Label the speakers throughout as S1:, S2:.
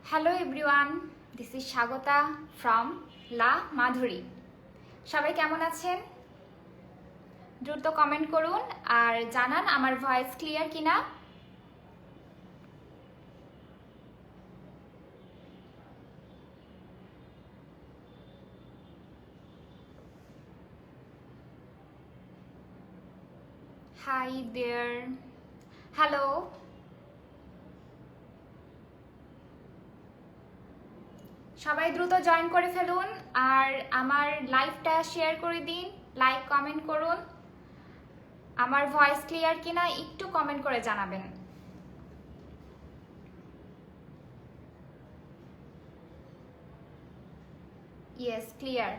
S1: Hello everyone, this is Swagata from লা মাধুরী। সবাই কেমন আছেন? দ্রুত কমেন্ট করুন আর জানান আমার ভয়েস ক্লিয়ার কিনা। Hi there, hello. সবাই দ্রুত জয়েন করে ফেলুন আর আমার লাইভটা শেয়ার করে দিন, লাইক কমেন্ট করুন। আমার ভয়েস ক্লিয়ার কিনা একটু কমেন্ট করে জানাবেন। Yes, clear.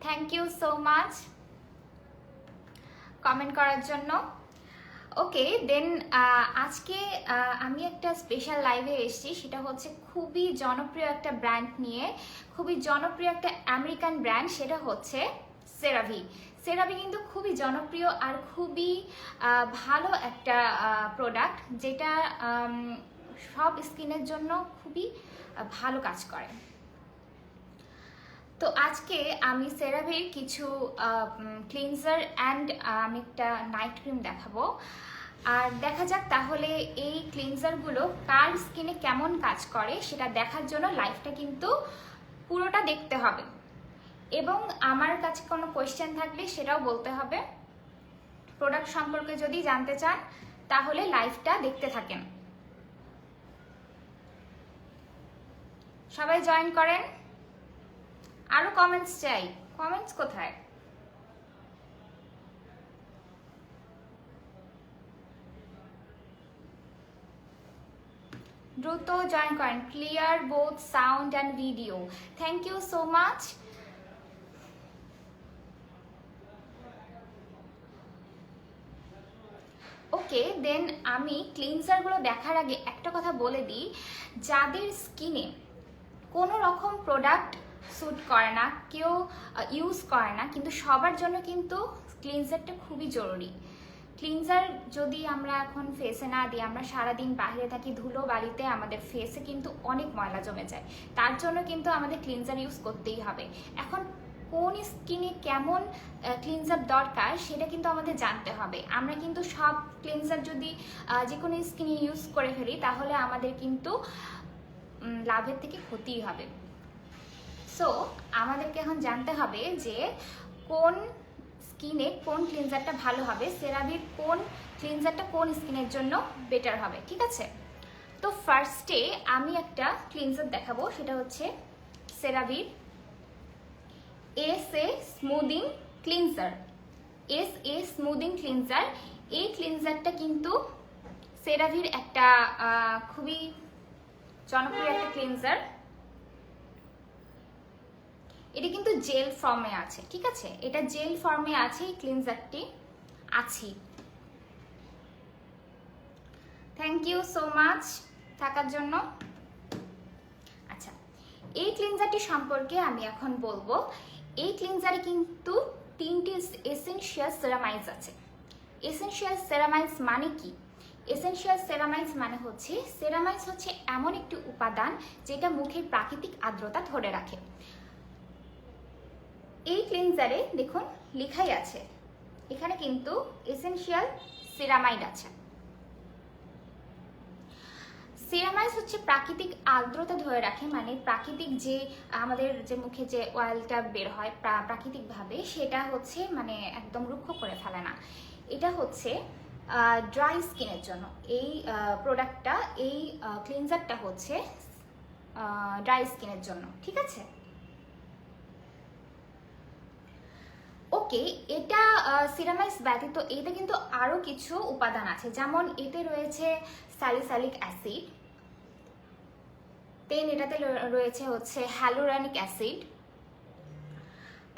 S1: Thank you so much comment করার জন্য। ওকে দেন, আজকে আমি একটা স্পেশাল লাইভে এসেছি। সেটা হচ্ছে খুবই জনপ্রিয় একটা ব্র্যান্ড নিয়ে, খুবই জনপ্রিয় একটা আমেরিকান ব্র্যান্ড, সেটা হচ্ছে সেরাভি। সেরাভি কিন্তু খুবই জনপ্রিয় আর খুবই ভালো একটা প্রোডাক্ট, যেটা সব স্কিনের জন্য খুবই ভালো কাজ করে। তো আজকে আমি সেরাভির কিছু ক্লিনজার অ্যান্ড আমি একটা নাইট ক্রিম দেখাবো। আর দেখা যাক তাহলে এই ক্লিনজারগুলো কার স্কিনে কেমন কাজ করে সেটা দেখার জন্য লাইভটা কিন্তু পুরোটা দেখতে হবে। এবং আমার কাছে কোনো কোয়েশ্চেন থাকলে সেটাও বলতে হবে। প্রোডাক্ট সম্পর্কে যদি জানতে চান তাহলে লাইভটা দেখতে থাকেন। সবাই জয়েন করেন। আরো কমেন্টস চাই। কমেন্টস কোথায়? দ্রুত জয়েন করেন। Clear both sound and video. Thank you so much. Okay then, আমি ক্লিনজারগুলো দেখার আগে একটা কথা বলে দিই, যাদের স্কিনে কোনো রকম প্রোডাক্ট স্যুট করে না, কেউ ইউজ করে না, কিন্তু সবার জন্য কিন্তু ক্লিনজারটা খুবই জরুরি। ক্লিনজার যদি আমরা এখন ফেসে না দিই, আমরা সারাদিন বাইরে থাকি, ধুলো বালিতে আমাদের ফেসে কিন্তু অনেক ময়লা জমে যায়। তার জন্য কিন্তু আমাদের ক্লিনজার ইউজ করতেই হবে। এখন কোন স্কিনে কেমন ক্লিনজার দরকার সেটা কিন্তু আমাদের জানতে হবে। আমরা কিন্তু সব ক্লিনজার যদি যে কোনো স্কিনে ইউজ করে ফেলি তাহলে আমাদের কিন্তু লাভের থেকে ক্ষতিই হবে। সো আমাদেরকে এখন জানতে হবে যে কোন স্কিনে কোন ক্লিনজারটা ভালো হবে, সেরাভির কোন ক্লিনজারটা কোন স্কিনের জন্য বেটার হবে, ঠিক আছে? তো ফার্স্টে আমি একটা ক্লিনজার দেখাবো, সেটা হচ্ছে সেরাভির S smoothing cleanser. Smoothing cleanser. এই ক্লিনজারটা কিন্তু সেরাভির একটা খুবই জনপ্রিয় একটা ক্লিনজার। এটা কিন্তু জেল ফর্মে আছে, ঠিক আছে? এটা জেল ফর্মে আছে এই ক্লিনজারটি। আছি। থ্যাংক ইউ সো মাচ থাকার জন্য। আচ্ছা, এই ক্লিনজারটি সম্পর্কে আমি এখন বলবো। এই ক্লিনজারে কিন্তু 3টি এসেনশিয়াল সেরামাইডস আছে। এসেনশিয়াল সেরামাইডস মানে কি? এসেনশিয়াল সেরামাইডস মানে হচ্ছে, সেরামাইডস হচ্ছে এমন একটি উপাদান যেটা মুখের প্রাকৃতিক আর্দ্রতা ধরে রাখে। এই ক্লিনজারে দেখুন লেখাই আছে, এখানে কিন্তু এসেনশিয়াল সেরামাইড আছে। সেরামাইডস হচ্ছে প্রাকৃতিক আর্দ্রতা ধরে রাখে, মানে প্রাকৃতিক যে আমাদের যে মুখে যে অয়েলটা বের হয় প্রাকৃতিকভাবে, সেটা হচ্ছে মানে একদম রুক্ষ করে ফেলে না। এটা হচ্ছে ড্রাই স্কিনের জন্য এই প্রোডাক্টটা, এই ক্লিনজারটা হচ্ছে ড্রাই স্কিনের জন্য, ঠিক আছে? ওকে, এটা সিরামাইডস ব্যতীত এতে কিন্তু আরো কিছু উপাদান আছে, যেমন এতে রয়েছে স্যালিসাইলিক অ্যাসিড, দেন এটাতে রয়েছে হচ্ছে হ্যালুরনিক অ্যাসিড।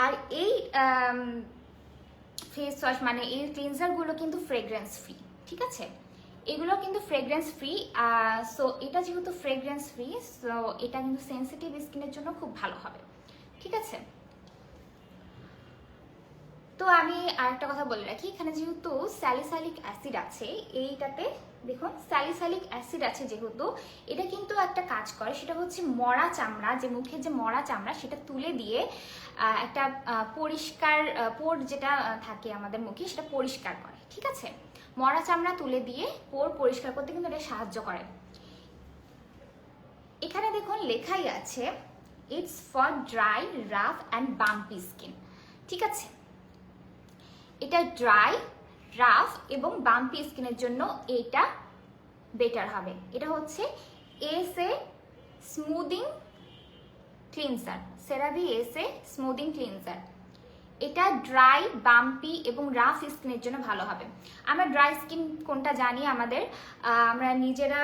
S1: আর এই ফেস ওয়াশ মানে এই ক্লিনজারগুলো কিন্তু ফ্রেগ্রেন্স ফ্রি, ঠিক আছে? এগুলো কিন্তু ফ্রেগ্রেন্স ফ্রি। সো এটা যেহেতু ফ্রেগ্রেন্স ফ্রি, সো এটা কিন্তু সেনসিটিভ স্কিনের জন্য খুব ভালো হবে, ঠিক আছে? তো আমি আরেকটা কথা বলে রাখি, এখানে যেহেতু স্যালিসাইলিক অ্যাসিড আছে, এইটাতে দেখুন স্যালিসাইলিক অ্যাসিড আছে যেহেতু, এটা কিন্তু একটা কাজ করে, সেটা হচ্ছে মরা চামড়া, যে মুখে যে মরা চামড়া সেটা তুলে দিয়ে একটা পরিষ্কার পোর যেটা থাকে আমাদের মুখে সেটা পরিষ্কার করে, ঠিক আছে? মরা চামড়া তুলে দিয়ে পোর পরিষ্কার করতে কিন্তু এটা সাহায্য করে। এখানে দেখুন লেখাই আছে it's for dry, rough and bumpy skin, ঠিক আছে? এটা ড্রাই, রাফ এবং বাম্পি স্কিনের জন্য এটা বেটার হবে। এটা হচ্ছে SA smoothing cleanser, সেরাভি SA smoothing cleanser. এটা ড্রাই, বাম্পি এবং রাফ স্কিনের জন্য ভালো হবে। আমরা ড্রাই স্কিন কোনটা জানি, আমাদের আমরা নিজেরা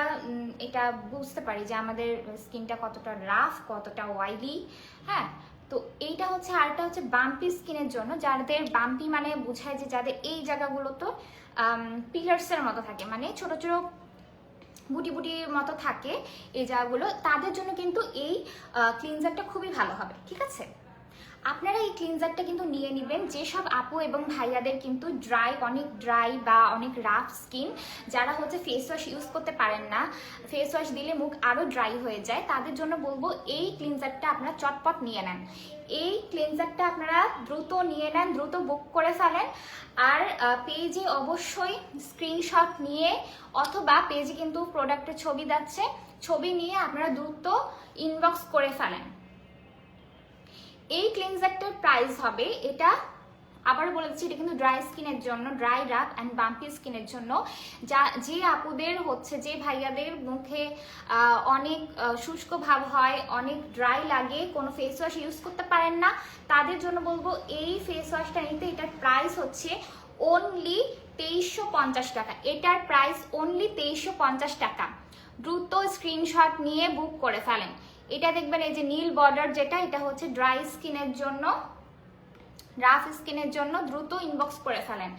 S1: এটা বুঝতে পারি যে আমাদের স্কিনটা কতটা রাফ, কতটা অয়েলি, হ্যাঁ। তো এইটা হচ্ছে, আরেকটা হচ্ছে বাম্পি স্কিনের জন্য, যাদের বাম্পি মানে বোঝায় যে যাদের এই জায়গাগুলো তো পিলার্সের মতো থাকে, মানে ছোট ছোট বুটি বুটির মতো থাকে এই জায়গাগুলো, তাদের জন্য কিন্তু এই ক্লিনজারটা খুবই ভালো হবে, ঠিক আছে? আপনারা এই ক্লিনজারটা কিন্তু নিয়ে নেবেন যেসব আপু এবং ভাইয়াদের কিন্তু অনেক ড্রাই বা অনেক রাফ স্কিন, যারা হচ্ছে ফেস ওয়াশ ইউজ করতে পারেন না, ফেস ওয়াশ দিলে মুখ আরও ড্রাই হয়ে যায়, তাদের জন্য বলবো এই ক্লিনজারটা আপনারা চটপট নিয়ে নেন। এই ক্লিনজারটা আপনারা দ্রুত নিয়ে নেন, দ্রুত বুক করে ফেলেন। আর পেজে অবশ্যই স্ক্রিনশট নিয়ে, অথবা পেজে কিন্তু প্রোডাক্টের ছবি যাচ্ছে, ছবি নিয়ে আপনারা দ্রুত ইনবক্স করে ফেলেন। এই ক্লিনজারটার প্রাইস হবে, এটা আবার বলেছি, এটা কিন্তু ড্রাই স্কিনের জন্য, ড্রাই, রাফ অ্যান্ড বাম্পি স্কিনের জন্য, যে আপুদের হচ্ছে, যে ভাইয়াদের মুখে অনেক শুষ্ক ভাব হয়, অনেক ড্রাই লাগে, কোনো ফেস ওয়াশ ইউজ করতে পারেন না, তাদের জন্য বলবো এই ফেস ওয়াশটা নিতে। এটার প্রাইস হচ্ছে অনলি 2350 টাকা। এটার প্রাইস অনলি 2350 টাকা। দ্রুত স্ক্রিনশট নিয়ে বুক করে ফেলেন। এটা দেখবেন এই যে নীল বর্ডার যেটা, এটা হচ্ছে ড্রাই স্কিনের জন্য, রাফ স্কিনের জন্য, দ্রুত ইনবক্স করে ফেলেন।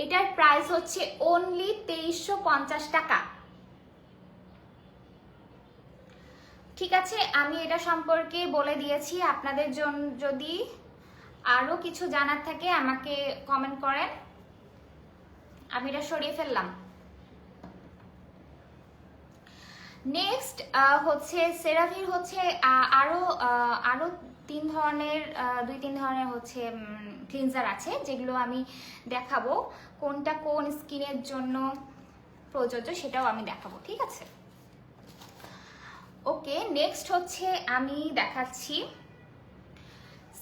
S1: এটার প্রাইস হচ্ছে অনলি 2350 টাকা, ঠিক আছে? আমি এটা সম্পর্কে বলে দিয়েছি। আপনাদের জন্য যদি আরো কিছু জানার থাকে আমাকে কমেন্ট করেন। আমি এটা সরিয়ে ফেললাম। নেক্সট হচ্ছে সেরাভির হচ্ছে আরো দুই তিন ধরনের হচ্ছে ক্লিনজার আছে, যেগুলো আমি দেখাবো, কোনটা কোন স্কিনের জন্য প্রযোজ্য সেটাও আমি দেখাবো, ঠিক আছে? ওকে, নেক্সট হচ্ছে আমি দেখাচ্ছি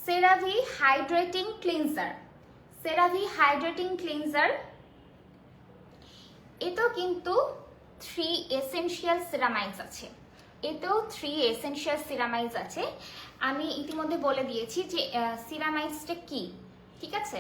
S1: সেরাভি হাইড্রেটিং ক্লিনজার। সেরাভি হাইড্রেটিং ক্লিনজার, এতেও কিন্তু 3 এসেনশিয়াল সিরামাইডস আছে, এতেও 3 এসেনশিয়াল সিরামাইডস আছে। আমি ইতিমধ্যে বলে দিয়েছি যে সিরামাইডসটা কি, ঠিক আছে?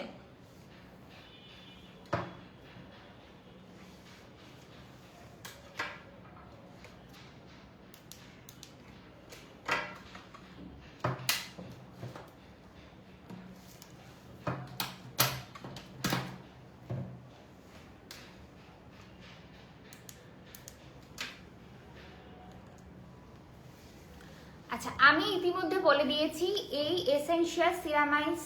S1: আচ্ছা, আমি ইতিমধ্যে বলে দিয়েছি এই এসেনশিয়াল সিরামাইডস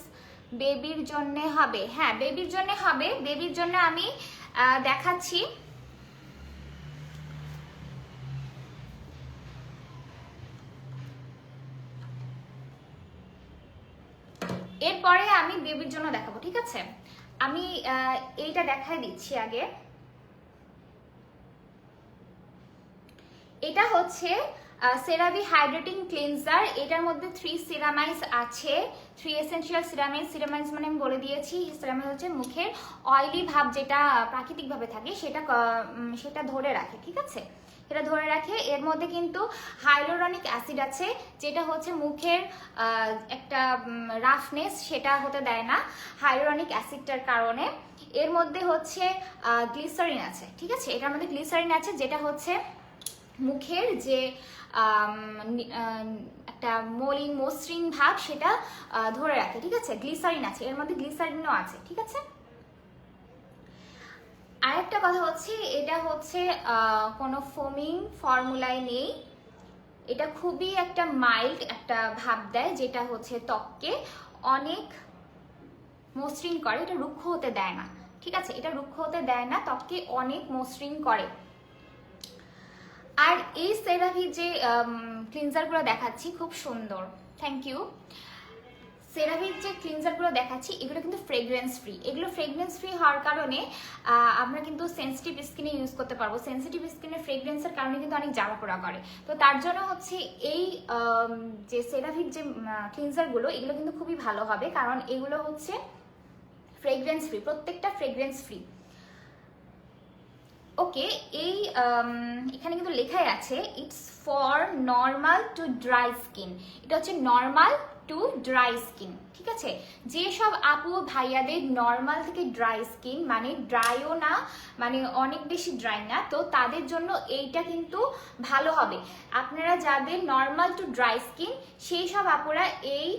S1: বেবির জন্য হবে, হ্যাঁ বেবির জন্য হবে। বেবির জন্য আমি দেখাচ্ছি, এরপরে আমি বেবির জন্য দেখাবো, ঠিক আছে? আমি এইটা দেখাই দিচ্ছি আগে। এটা হচ্ছে সেরাভি হাইড্রেটিং ক্লিনজার। এটার মধ্যে 3 সিরামাইডস আছে, 3 এসেনশিয়াল সিরামাইডস। সিরামাইডস মানে আমি বলে দিয়েছি, সিরামাইড হচ্ছে মুখের অয়েলি ভাব যেটা প্রাকৃতিকভাবে থাকে সেটা ধরে রাখে, ঠিক আছে? এটা ধরে রাখে। এর মধ্যে কিন্তু হাইলোরনিক অ্যাসিড আছে, যেটা হচ্ছে মুখের একটা রাফনেস সেটা হতে দেয় না হাইলোরনিক অ্যাসিডটার কারণে। এর মধ্যে হচ্ছে গ্লিসারিন আছে, ঠিক আছে? এটার মধ্যে গ্লিসারিন আছে, যেটা হচ্ছে মুখের যে একটা মসৃণ ভাব সেটা ধরে রাখে, ঠিক আছে? গ্লিসারিন আছে, এর মধ্যে গ্লিসারিনও আছে, ঠিক আছে? আরেকটা কথা হচ্ছে, এটা হচ্ছে কোনো ফোমিং ফর্মুলায় নেই, এটা খুবই একটা মাইল্ড একটা ভাব দেয়, যেটা হচ্ছে ত্বককে অনেক মসৃণ করে, এটা রুক্ষ হতে দেয় না। ঠিক আছে, এটা রুক্ষ হতে দেয় না, ত্বককে অনেক মসৃণ করে। আর এই সেরাভির যে ক্লিনজারগুলো দেখাচ্ছি খুব সুন্দর, থ্যাংক ইউ। সেরাভির যে ক্লিনজারগুলো দেখাচ্ছি এগুলো কিন্তু ফ্রেগ্রেন্স ফ্রি। এগুলো ফ্রেগ্রেন্স ফ্রি হওয়ার কারণে আমরা কিন্তু সেন্সিটিভ স্কিনে ইউজ করতে পারবো। সেন্সিটিভ স্কিনের ফ্রেগ্রেন্সের কারণে কিন্তু অনেক জ্বালা পোড়া করে। তো তার জন্য হচ্ছে এই যে সেরাভির যে ক্লিনজারগুলো এগুলো কিন্তু খুবই ভালো হবে, কারণ এগুলো হচ্ছে ফ্রেগ্রেন্স ফ্রি, প্রত্যেকটা ফ্রেগ্রেন্স ফ্রি। ওকে, এই এখানে কিন্তু লেখাই আছে it's for normal to dry skin. এটা হচ্ছে নর্মাল টু ড্রাই স্কিন। ঠিক আছে, যেসব আপু ভাইয়াদের নর্মাল থেকে ড্রাই স্কিন, মানে ড্রাইও না মানে অনেক বেশি ড্রাই না, তো তাদের জন্য এইটা কিন্তু ভালো হবে। আপনারা যাদের নর্মাল টু ড্রাই স্কিন সেই সব আপুরা এই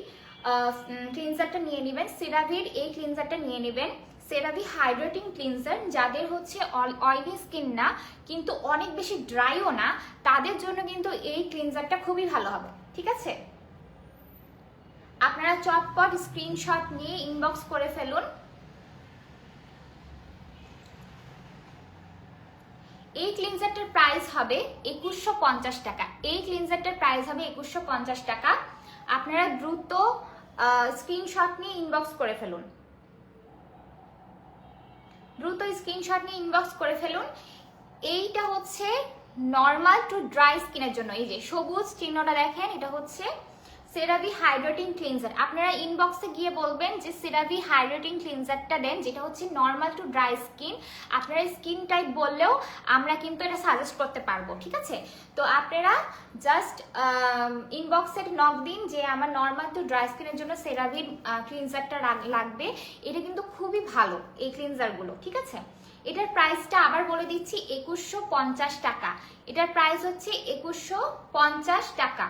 S1: ক্লিনজারটা নিয়ে নেবেন, সেরাভির এই ক্লিনজারটা নিয়ে নেবেন। সেরাভি হাইড্রেটিং ক্লিনজার, যাদের হচ্ছে অয়েলি স্কিন না কিন্তু অনেক বেশি ড্রাইও না, তাদের জন্য কিন্তু এই ক্লিনজারটা খুবই ভালো হবে। ঠিক আছে, আপনারা চটপট স্ক্রিনশট নিয়ে ইনবক্স করে ফেলুন। এই ক্লিনজারটার প্রাইস হবে 2150 টাকা। এই ক্লিনজারটার প্রাইস হবে 2150 টাকা। আপনারা দ্রুত স্ক্রিনশট নিয়ে ইনবক্স করে ফেলুন, দ্রুত স্ক্রিনশট নিয়ে ইনবক্স করে ফেলুন। এইটা হচ্ছে নর্মাল টু ড্রাই স্কিনের জন্য। এই যে সবুজ চিহ্নটা দেখেন, এটা হচ্ছে সেরাভি হাইড্রেটিং ক্লিনজার। আপনারা ইনবক্সে গিয়ে বলবেন যে সেরাভি হাইড্রেটিং ক্লিনজারটা দেন, যেটা হচ্ছে নর্মাল টু ড্রাই স্কিন। আপনারা স্কিন টাইপ বললেও আমরা কিন্তু এটা সাজেস্ট করতে পারবো। ঠিক আছে, তো আপনারা জাস্ট ইনবক্সে নক দিন যে আমার নর্মাল টু ড্রাই স্কিনের জন্য সেরাভির ক্লিনজারটা লাগবে। এটা কিন্তু খুবই ভালো এই ক্লিনজারগুলো। ঠিক আছে, এটার প্রাইসটা আবার বলে দিচ্ছি 2150 টাকা। এটার প্রাইস হচ্ছে 2150 টাকা।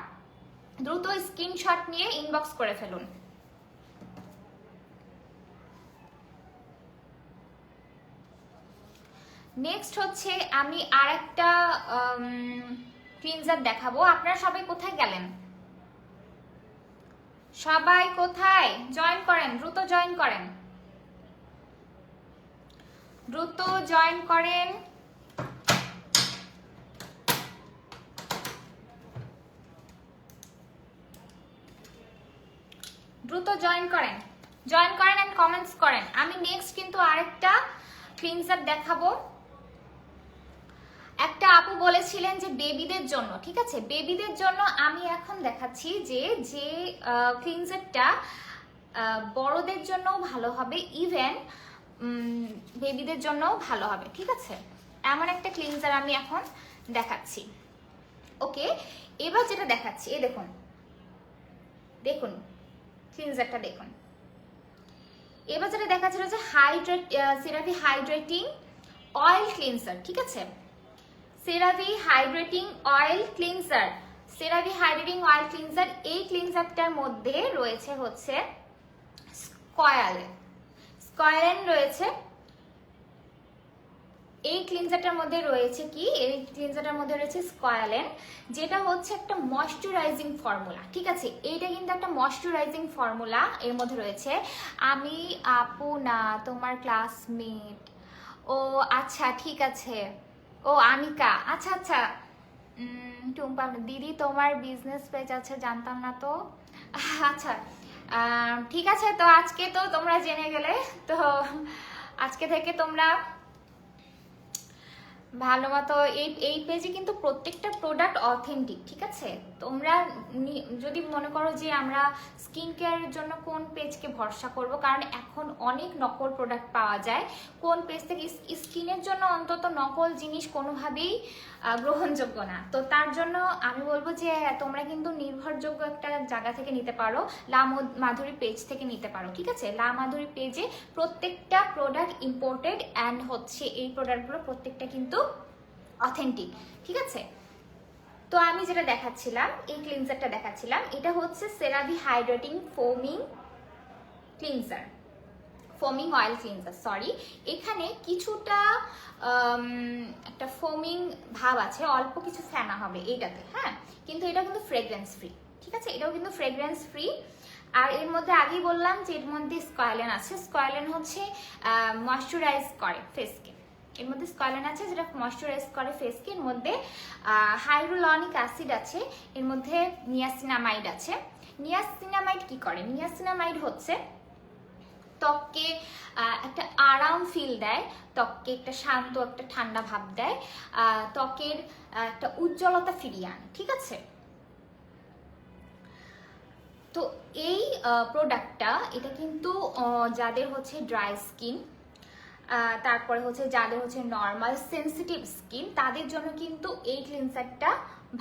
S1: দ্রুত স্ক্রিনশট নিয়ে ইনবক্স করে ফেলুন। নেক্সট হচ্ছে আমি আরেকটা ক্লিনজার দেখাবো। আপনারা সবাই কোথায় গেলেন? সবাই কোথায়? জয়েন করেন, দ্রুত জয়েন করেন, দ্রুত জয়েন করেন। দ্রুত জয়েন করেন, জয়েন করেন এন্ড কমেন্টস করেন। আমি নেক্সট কিন্তু আরেকটা ক্লিনজার দেখাবো। একটা আপু বলেছিলেন যে বেবিদের জন্য। ঠিক আছে, বেবিদের জন্য আমি এখন দেখাচ্ছি যে যে ক্লিনজারটা বড়দের জন্যও ভালো হবে, ইভেন বেবিদের জন্যও ভালো হবে। ঠিক আছে, এমন একটা ক্লিনজার আমি এখন দেখাচ্ছি। ওকে, এবার যেটা দেখাচ্ছি এই দেখুন, দেখুন ক্লিনজারটা দেখুন। এবার যেটা দেখাচ্ছিল যে সেরাভি হাইড্রেটিং অয়েল ক্লিনজার। ঠিক আছে, সেরাভি hydrating oil cleanser, সেরাভি hydrating oil cleanser. এই ক্লিনজারটার মধ্যে রয়েছে হচ্ছে স্কয়ালেন রয়েছে। এই ক্লিনজারটার মধ্যে রয়েছে কি? এই ক্লিনজারটার মধ্যে রয়েছে স্কয়ালেন, যেটা হচ্ছে একটা ময়শ্চারাইজিং ফর্মুলা। ঠিক আছে, এইটা কিন্তু একটা ময়শ্চারাইজিং ফর্মুলা এর মধ্যে রয়েছে। আমি আপু না, তোমার ক্লাসমেট। ও আচ্ছা, ঠিক আছে। ও আনিকা, আচ্ছা আচ্ছা। টুম্পা দিদি তোমার বিজনেস পেজ আছে, জানতাম না তো। আচ্ছা ঠিক আছে, তো আজকে তো তোমরা জেনে গেলে, তো আজকে থেকে তোমরা ভালো মতো এই পেজে কিন্তু প্রত্যেকটা প্রোডাক্ট অথেন্টিক। ঠিক আছে, তোমরা যদি মনে করো যে আমরা স্কিন কেয়ারের জন্য কোন পেজকে ভরসা করব, কারণ এখন অনেক নকল প্রোডাক্ট পাওয়া যায়, কোন পেজ থেকে স্কিনের জন্য অন্তত নকল জিনিস কোনোভাবেই গ্রহণযোগ্য না। তো তার জন্য আমি বলবো যে তোমরা কিন্তু নির্ভরযোগ্য একটা জায়গা থেকে নিতে পারো, লা মাধুরী পেজ থেকে নিতে পারো। ঠিক আছে, লা মাধুরী পেজে প্রত্যেকটা প্রোডাক্ট ইম্পোর্টেড অ্যান্ড হচ্ছে এই প্রোডাক্টগুলো প্রত্যেকটা কিন্তু অথেন্টিক। ঠিক আছে, তো আমি যেটা দেখাচ্ছিলাম, এই ক্লিনজারটা দেখাচ্ছিলাম, এটা হচ্ছে সেরাভি hydrating ফোমিং cleanser, ফোমিং oil cleanser. Sorry, এখানে কিছুটা একটা ফোমিং ভাব আছে, অল্প কিছু ফেনা হবে এইটাতে। হ্যাঁ, কিন্তু এটা কিন্তু ফ্রেগ্রেন্স ফ্রি। ঠিক আছে, এটাও কিন্তু ফ্রেগ্রেন্স ফ্রি। আর এর মধ্যে আগেই বললাম যে এর মধ্যে স্কোয়ালেন আছে। স্কোয়ালেন হচ্ছে ময়শ্চারাইজ করে ফেসকে। এর মধ্যে স্কোয়ালেন আছে যেটা ময়শ্চারাইজ করে ফেসকে। এর মধ্যে হাইরুলনিক অ্যাসিড আছে, এর মধ্যে নিয়াসিনামাইড আছে। নিয়াসিনামাইড কি করে? নিয়াসিনামাইড হচ্ছে ত্বককে একটা আরাম ফিল দেয়, ত্বককে একটা শান্ত একটা ঠান্ডা ভাব দেয়, ত্বকের একটা উজ্জ্বলতা ফিরিয়ে আনে, ঠিক আছে? তো এই প্রোডাক্টটা এটা কিন্তু যাদের হচ্ছে ড্রাই স্কিন, তারপরে হচ্ছে যাদের হচ্ছে নর্মাল সেনসিটিভ স্কিন, তাদের জন্য কিন্তু এই ক্লিনজারটা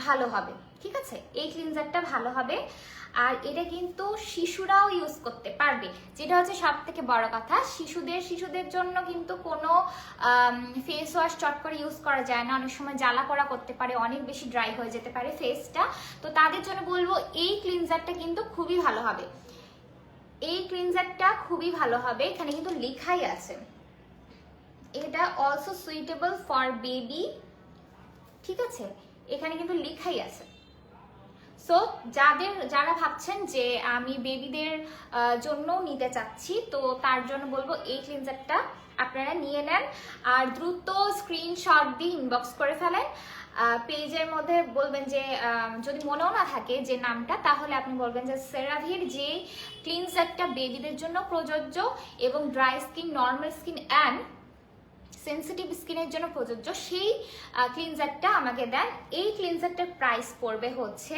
S1: ভালো হবে, ঠিক আছে? এই ক্লিনজারটা ভালো হবে। আর এটা কিন্তু শিশুরাও ইউজ করতে পারবে, যেটা হচ্ছে সব থেকে বড় কথা। শিশুদের জন্য কিন্তু কোনো ফেস ওয়াশ চট করে ইউজ করা যায় না, অনেক সময় জ্বালা পোড়া করতে পারে, অনেক বেশি ড্রাই হয়ে যেতে পারে ফেসটা। তো তাদের জন্য বলবো এই ক্লিনজারটা কিন্তু খুবই ভালো হবে। এই ক্লিনজারটা খুবই ভালো হবে, এখানে কিন্তু লেখাই আছে এটা অলসো সুইটেবল ফর বেবি, ঠিক আছে? এখানে কিন্তু লেখাই আছে। সো যারা ভাবছেন যে আমি বেবিদের জন্য নিতে চাচ্ছি, তো তার জন্য বলবো এই ক্লিনজারটা আপনারা নিয়ে নেন। আর দ্রুত স্ক্রিনশট দিয়ে ইনবক্স করে ফেলেন। পেজের মধ্যে বলবেন যে যদি মনেও না থাকে যে নামটা, তাহলে আপনি বলবেন যে সেরাভির যে ক্লিনজারটা বেবিদের জন্য প্রযোজ্য এবং dry skin, normal skin and sensitive স্কিনের জন্য প্রযোজ্য, সেই ক্লিনজারটা আমাকে দেন। এই ক্লিনজারটার প্রাইস পড়বে হচ্ছে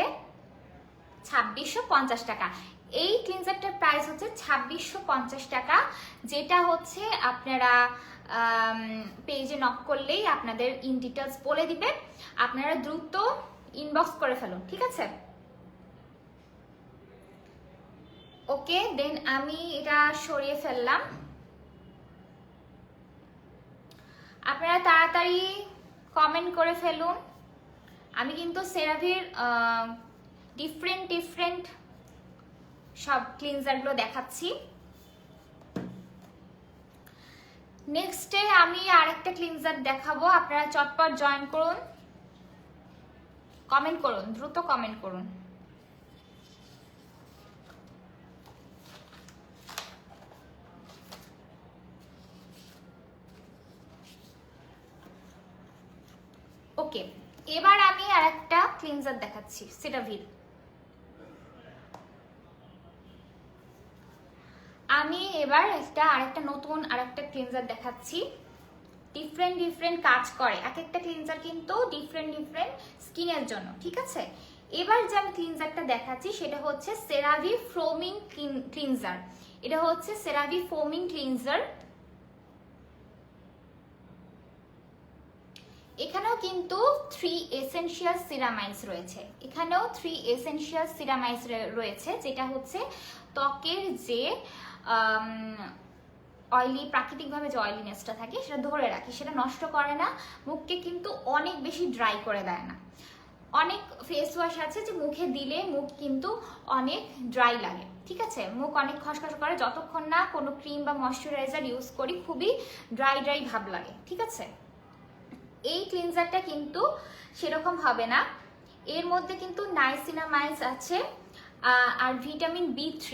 S1: 2650 টাকা। এই ক্লিনজারটার প্রাইস হচ্ছে 2650 টাকা, যেটা হচ্ছে আপনারা পেজে নক করলেই আপনাদের ইন ডিটেলস বলে দিবে। আপনারা দ্রুত ইনবক্স করে ফেলুন, ঠিক আছে? ওকে, দেন আমি এটা সরিয়ে ফেললাম। আপনারা তাড়াতাড়ি কমেন্ট করে ফেলুন। আমি কিন্তু সেরাভির ডিফারেন্ট সব ক্লিনজারগুলো দেখাচ্ছি। নেক্সটে আমি আরেকটা ক্লিনজার দেখাবো, আপনারা চটপট জয়েন করুন, কমেন্ট করুন, দ্রুত কমেন্ট করুন। ওকে, এবার আমি আরেকটা ক্লিনজার দেখাচ্ছি সেরাভির। আমি এবার আরেকটা নতুন ক্লিনজার দেখাচ্ছি। ডিফারেন্ট কাজ করে, এক একটা ক্লিনজার কিন্তু ডিফারেন্ট স্কিনের জন্য, ঠিক আছে? এবার যে আমি ক্লিনজারটা দেখাচ্ছি সেটা হচ্ছে সেরাভি ফোমিং ক্লিনজার। এটা হচ্ছে সেরাভি ফোমিং ক্লিনজার। এখানেও কিন্তু 3 এসেনশিয়াল সিরামাইডস রয়েছে। এখানেও 3 এসেনশিয়াল সিরামাইডস রয়েছে, যেটা হচ্ছে ত্বকের যে অয়েলি, প্রাকৃতিকভাবে যে অয়েলিনেসটা থাকে সেটা ধরে রাখে, সেটা নষ্ট করে না, মুখকে কিন্তু অনেক বেশি ড্রাই করে দেয় না। অনেক ফেস ওয়াশ আছে যে মুখে দিলে মুখ কিন্তু অনেক ড্রাই লাগে, ঠিক আছে? মুখ অনেক খসখস করে, যতক্ষণ না কোনো ক্রিম বা ময়শ্চারাইজার ইউজ করি খুবই ড্রাই ভাব লাগে, ঠিক আছে? এই ক্লিনজারটা কিন্তু সেরকম হবে না। এর মধ্যে কিন্তু নাইসিনামাইড আছে আর ভিটামিন B3,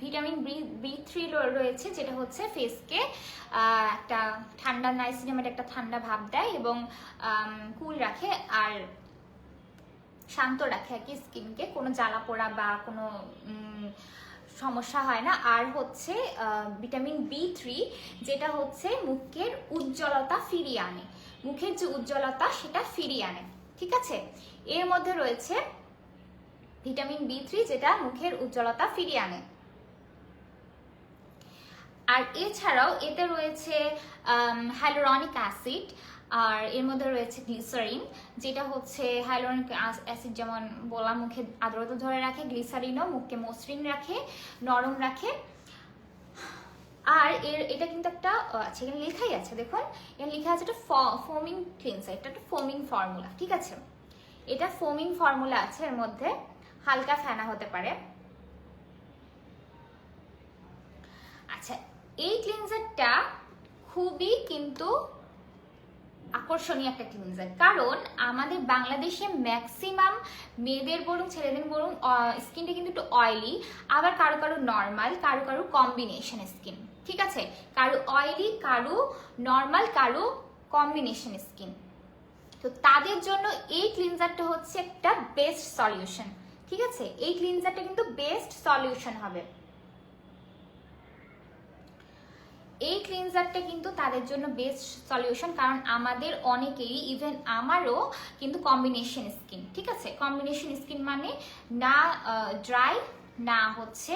S1: ভিটামিন B3 রয়েছে, যেটা হচ্ছে ফেসকে একটা ঠান্ডা, নাইসিনামাইড একটা ঠান্ডা ভাব দেয় এবং কুল রাখে আর শান্ত রাখে আর কি স্কিনকে, কোনো জ্বালা পোড়া বা কোনো সমস্যা হয় না। আর হচ্ছে ভিটামিন B3, যেটা হচ্ছে মুখের উজ্জ্বলতা ফিরিয়ে আনে, মুখের যে উজ্জ্বলতা সেটা ফিরিয়ে আনে, ঠিক আছে? এর মধ্যে রয়েছে ভিটামিন B3, যেটা মুখের উজ্জ্বলতা ফিরিয়ে আনে। আর এছাড়াও এতে রয়েছে হাইলুরনিক অ্যাসিড, আর এর মধ্যে রয়েছে গ্লিসারিন, যেটা হচ্ছে হাইলুরনিক অ্যাসিড যেমন বললাম মুখে আর্দ্রতা ধরে রাখে, গ্লিসারিনও মুখকে মসৃণ রাখে, নরম রাখে। আর এটা কিন্তু একটা এখানে লেখাই আছে, দেখুন এখানে লেখা আছে একটা ফোমিং ক্লিনজার, এটা একটা ফোমিং ফর্মুলা, ঠিক আছে? এটা ফোমিং ফর্মুলা আছে, এর মধ্যে হালকা ফেনা হতে পারে। আচ্ছা, এই ক্লিনজারটা খুবই কিন্তু আকর্ষণীয় একটা ক্লিনজার, কারণ আমাদের বাংলাদেশে ম্যাক্সিমাম মেয়েদের বলুন ছেলেদের বলুন স্কিনটা কিন্তু একটু অয়েলি, আবার কারো কারো নর্মাল, কারো কারো কম্বিনেশন স্কিন, ঠিক আছে, কারো অয়েলি, কারো নর্মাল, কারো কম্বিনেশন স্কিন। তো তাদের জন্য এই ক্লিনজারটা হচ্ছে একটা বেস্ট সলিউশন, ঠিক আছে, এই ক্লিনজারটা কিন্তু বেস্ট সলিউশন হবে। এই ক্লিনজারটা কিন্তু তাদের জন্য বেস্ট সলিউশন, কারণ আমাদের অনেকেরই, ইভেন আমারও কিন্তু কম্বিনেশন স্কিন, ঠিক আছে, কম্বিনেশন স্কিন মানে না ড্রাই না হচ্ছে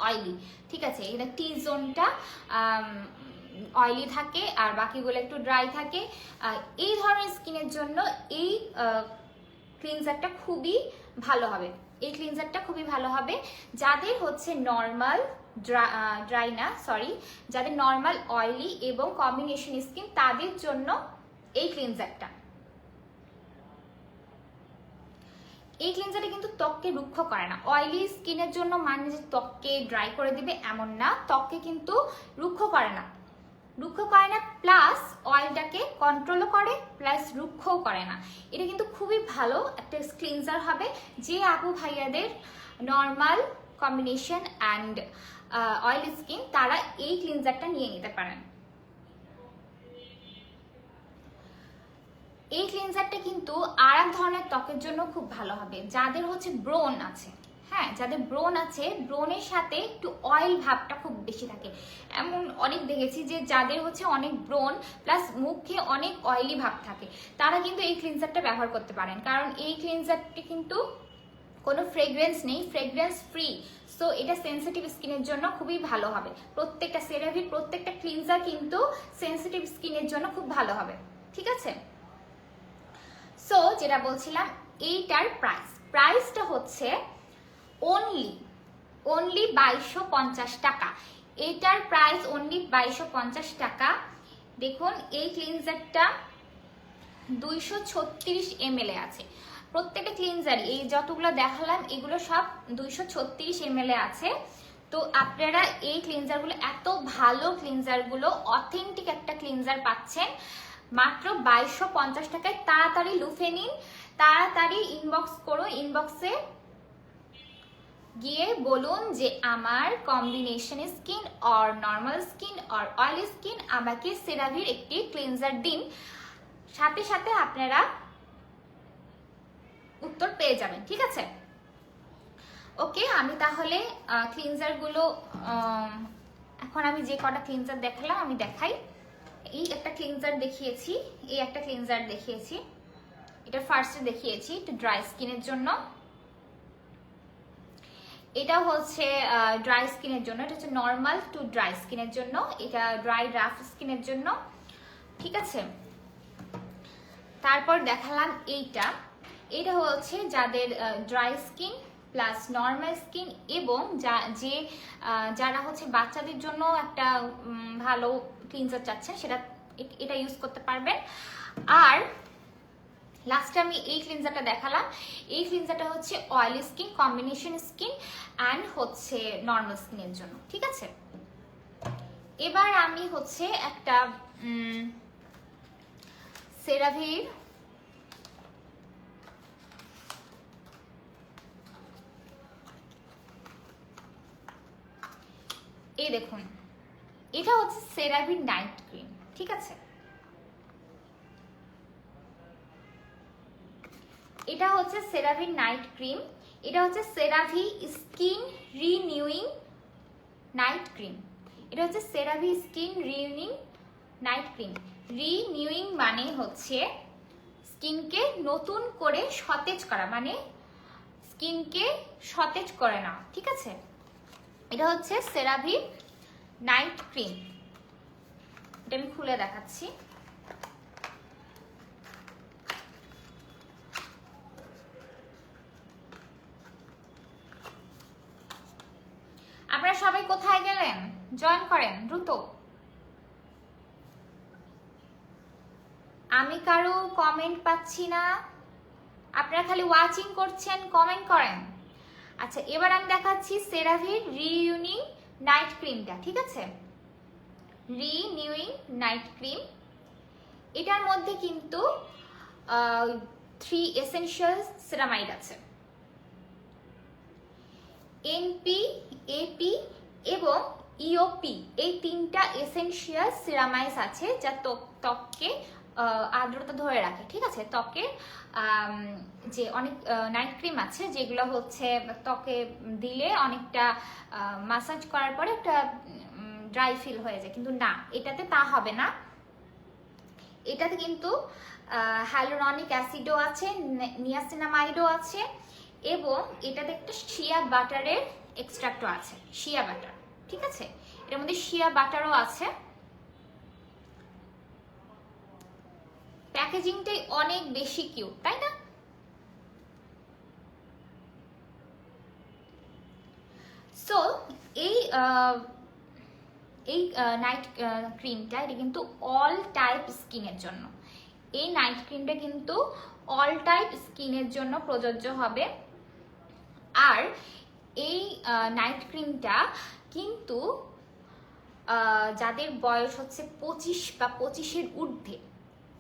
S1: অয়েলি, ঠিক আছে, এটা টি জোনটা অয়েলি থাকে আর বাকিগুলো একটু ড্রাই থাকে। এই ধরনের স্কিনের জন্য এই ক্লিনজারটা খুবই ভালো হবে, এই ক্লিনজারটা খুবই ভালো হবে। যাদের হচ্ছে নর্মাল ড্রাই না সরি, যাদের নর্মাল অয়েলি এবং কম্বিনেশন স্কিন তাদের জন্য এই ক্লিনজারটা, এই ক্লিনজারটা কিন্তু ত্বককে রুক্ষ করে না। অয়েলি স্কিনের জন্য মানে যে ত্বককে ড্রাই করে দিবে এমন না, ত্বককে কিন্তু রুক্ষ করে না, রুক্ষ করে না, প্লাস অয়েলটাকে কন্ট্রোলও করে, প্লাস রুক্ষও করে না। এটা কিন্তু খুবই ভালো একটা ক্লিনজার হবে, যে আপু ভাইয়াদের normal combination and oil skin তারা এই ক্লিনজারটা নিয়ে নিতে পারেন। এই ক্লিনজারটা কিন্তু আর এক ধরনের ত্বকের জন্য খুব ভালো হবে, যাদের হচ্ছে ব্রণ আছে, হ্যাঁ, যাদের ব্রণ আছে, ব্রণের সাথে একটু অয়েল ভাবটা খুব বেশি থাকে, এমন অনেক দেখেছি যে যাদের হচ্ছে অনেক ব্রণ প্লাস মুখে অনেক অয়েলি ভাব থাকে, তারা কিন্তু এই ক্লিনজারটা ব্যবহার করতে পারেন, কারণ এই ক্লিনজারটি কিন্তু কোনো ফ্রেগ্রেন্স নেই, ফ্রেগ্রেন্স ফ্রি, সো এটা সেন্সিটিভ স্কিনের জন্য খুবই ভালো হবে। প্রত্যেকটা সেরাভির প্রত্যেকটা ক্লিনজার কিন্তু সেন্সিটিভ স্কিনের জন্য খুব ভালো হবে, ঠিক আছে। সো যেটা বলছিলাম, এইটার প্রাইসটা হচ্ছে অনলি 2250 টাকা, এটার প্রাইস অনলি 2250 টাকা। দেখুন এই ক্লিনজারটা 236 ml আছে, প্রত্যেকটা ক্লিনজার এই যতগুলো দেখালাম এগুলো সব 236 ml আছে। তো আপনারা এই ক্লিনজারগুলো, এত ভালো ক্লিনজারগুলো, অথেন্টিক একটা ক্লিনজার পাচ্ছেন মাত্র 2250 টাকায়। তাড়াতাড়ি লুফে নিন, তাড়াতাড়ি ইনবক্স করো, ইনবক্সে গিয়ে বলুন যে আমার combination skin or normal skin or oily skin, আমাকে সেরাভির একটি ক্লিনজার দিন, সাথে সাথে আপনারা উত্তর পেয়ে যাবেন, ঠিক আছে। ওকে, আমি তাহলে ক্লিনজারগুলো এখন আমি যে কটা ক্লিনজার দেখালাম আমি দেখাই। এই একটা ক্লিনজার দেখিয়েছি, এই একটা ক্লিনজার দেখিয়েছি, এটা ফার্স্টে দেখিয়েছি একটু ড্রাই স্কিনের জন্য, এটা হচ্ছে ড্রাই স্কিনের জন্য, এটা হচ্ছে নর্মাল টু ড্রাই স্কিনের জন্য, এটা ড্রাই রাফ স্কিনের জন্য, ঠিক আছে। তারপর দেখালাম এইটা, এটা হচ্ছে যাদের dry skin plus normal skin এবং যারা হচ্ছে বাচ্চাদের জন্য একটা ভালো ক্লিনজার চাচ্ছেন সেটা এটা ইউজ করতে পারবেন। আর লাস্টে আমি এই ক্লিনজারটা দেখালাম, এই ক্লিনজারটা হচ্ছে oily skin, combination skin and হচ্ছে নর্মাল স্কিনের জন্য, ঠিক আছে। এবার আমি হচ্ছে একটা সেরাভির এই দেখুন, এটা হচ্ছে সেরাভির নাইট ক্রিম, ঠিক আছে, এটা হচ্ছে সেরাভির নাইট ক্রিম, এটা হচ্ছে সেরাভি স্কিন রিনিউইং নাইট ক্রিম, এটা হচ্ছে সেরাভি skin renewing night cream. Renewing মানে হচ্ছে স্কিনকে নতুন করে সতেজ করা, মানে স্কিনকে সতেজ করে না, ঠিক আছে। এটা হচ্ছে সেরাভি নাইট ক্রিম, এটা আমি খুলে দেখাচ্ছি। আপনারা সবাই কোথায় গেলেন? জয়েন করেন দ্রুত। আমি কারো কমেন্ট পাচ্ছি না, আপনারা খালি ওয়াচিং করছেন, কমেন্ট করেন। আচ্ছা, এবার আমি দেখাচ্ছি সেরাভির রিনিউইং নাইট ক্রিমটা, ঠিক আছে, রিনিউইং নাইট ক্রিম। এটার মধ্যে কিন্তু 3 এসেনশিয়াল সেরামাইড আছে, এনপি, এপি এবং ইওপি, এই 3টা এসেনশিয়াল সিরামাইডস আছে যা ত্বককে আর্দ্রতা ধরে রাখে। ঠিক আছে, ত্বকের যে অনেক নাইট ক্রিম আছে যেগুলো হচ্ছে ত্বকে দিলে অনেকটা মাসাজ করার পরে একটা ড্রাই ফিল হয়ে যায়, কিন্তু না, এটাতে তা হবে না। এটাতে কিন্তু হ্যালুরনিক অ্যাসিডও আছে, নিয়াসিনামাইডও আছে এবং এটাতে একটা শিয়া বাটারের এক্সট্রাক্টও আছে, শিয়া বাটার। ঠিক আছে, এর মধ্যে শিয়া বাটারও আছে। প্যাকেজিংটাই অনেক বেশি কিউট, তাই না? সো এই নাইট ক্রিমটা এটা কিন্তু অল টাইপ স্কিনের জন্য। এই নাইট ক্রিমটা কিন্তু অল টাইপ স্কিনের জন্য প্রযোজ্য হবে। আর এই নাইট ক্রিমটা কিন্তু যাদের বয়স হচ্ছে 25 বা 25-এর ঊর্ধ্বে,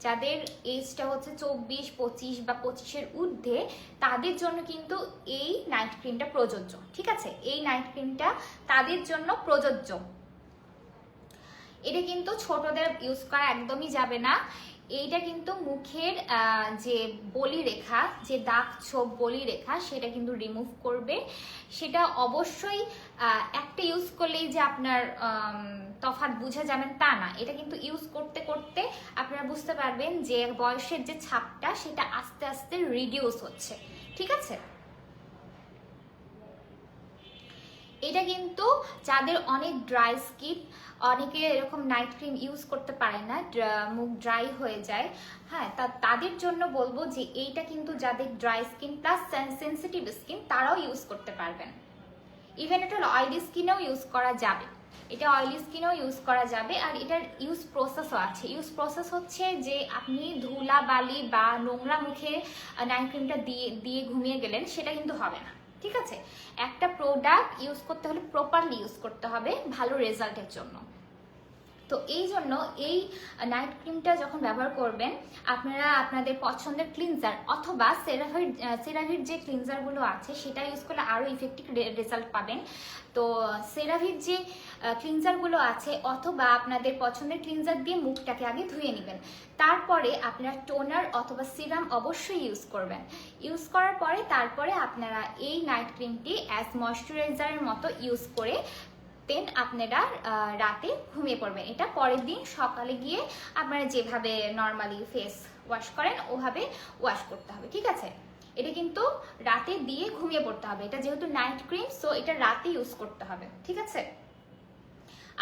S1: যাদের এজটা হচ্ছে 24, 25 বা 25-এর ঊর্ধ্বে, তাদের জন্য কিন্তু এই নাইট ক্রিমটা প্রযোজ্য। ঠিক আছে, এই নাইট ক্রিমটা তাদের জন্য প্রযোজ্য। এটা কিন্তু ছোটদের ইউজ করা একদমই যাবে না। এইটা কিন্তু মুখের যে বলিরেখা, যে দাগ ছোপ বলিরেখা, সেটা কিন্তু রিমুভ করবে। সেটা অবশ্যই একটা ইউজ করলেই যে আপনার তফাৎ বুঝে যাবেন তা না, এটা কিন্তু ইউজ করতে করতে আপনারা বুঝতে পারবেন যে বয়সের যে ছাপটা সেটা আস্তে আস্তে রিডিউস হচ্ছে। ঠিক আছে, এটা কিন্তু যাদের অনেক ড্রাই স্কিন, অনেকে এরকম নাইট ক্রিম ইউজ করতে পারে না, মুখ ড্রাই হয়ে যায়, হ্যাঁ, তাদের জন্য বলবো যে এইটা কিন্তু যাদের dry skin plus sensitive skin তারাও ইউজ করতে পারবেন। ইভেন এটা অয়েলি স্কিনেও ইউজ করা যাবে, এটা অয়েলি স্কিনেও ইউজ করা যাবে। আর এটার ইউজ প্রসেসও আছে। ইউজ প্রসেস হচ্ছে যে আপনি ধুলা বালি বা নোংরা মুখে নাইট ক্রিমটা দিয়ে ঘুমিয়ে গেলেন, সেটা কিন্তু হবে না। ঠিক আছে, একটা প্রোডাক্ট ইউজ করতে হলে প্রপারলি ইউজ করতে হবে ভালো রেজাল্টের জন্য। তো এই জন্য এই নাইট ক্রিমটা যখন ব্যবহার করবেন, আপনারা আপনাদের পছন্দের ক্লিনজার অথবা সেরাভির যে ক্লিনজারগুলো আছে সেটা ইউজ করলে আরও ইফেক্টিভ রেজাল্ট পাবেন। তো সেরাভির যে ক্লিনজারগুলো আছে অথবা আপনাদের পছন্দের ক্লিনজার দিয়ে মুখটাকে আগে ধুয়ে নেবেন, তারপরে আপনারা টোনার অথবা সিরাম অবশ্যই ইউজ করবেন। ইউজ করার পরে তারপরে আপনারা এই নাইট ক্রিমটি অ্যাজ ময়শ্চারাইজারের মতো ইউজ করে দেন আপনারা রাতে ঘুমিয়ে পড়বেন। এটা পরের দিন সকালে গিয়ে আপনারা যেভাবে নর্মালি ফেস ওয়াশ করেন ওভাবে ওয়াশ করতে হবে। ঠিক আছে, এটা কিন্তু রাতে দিয়ে ঘুমিয়ে পড়তে হবে। এটা যেহেতু নাইট ক্রিম, সো এটা রাতে ইউজ করতে হবে। ঠিক আছে,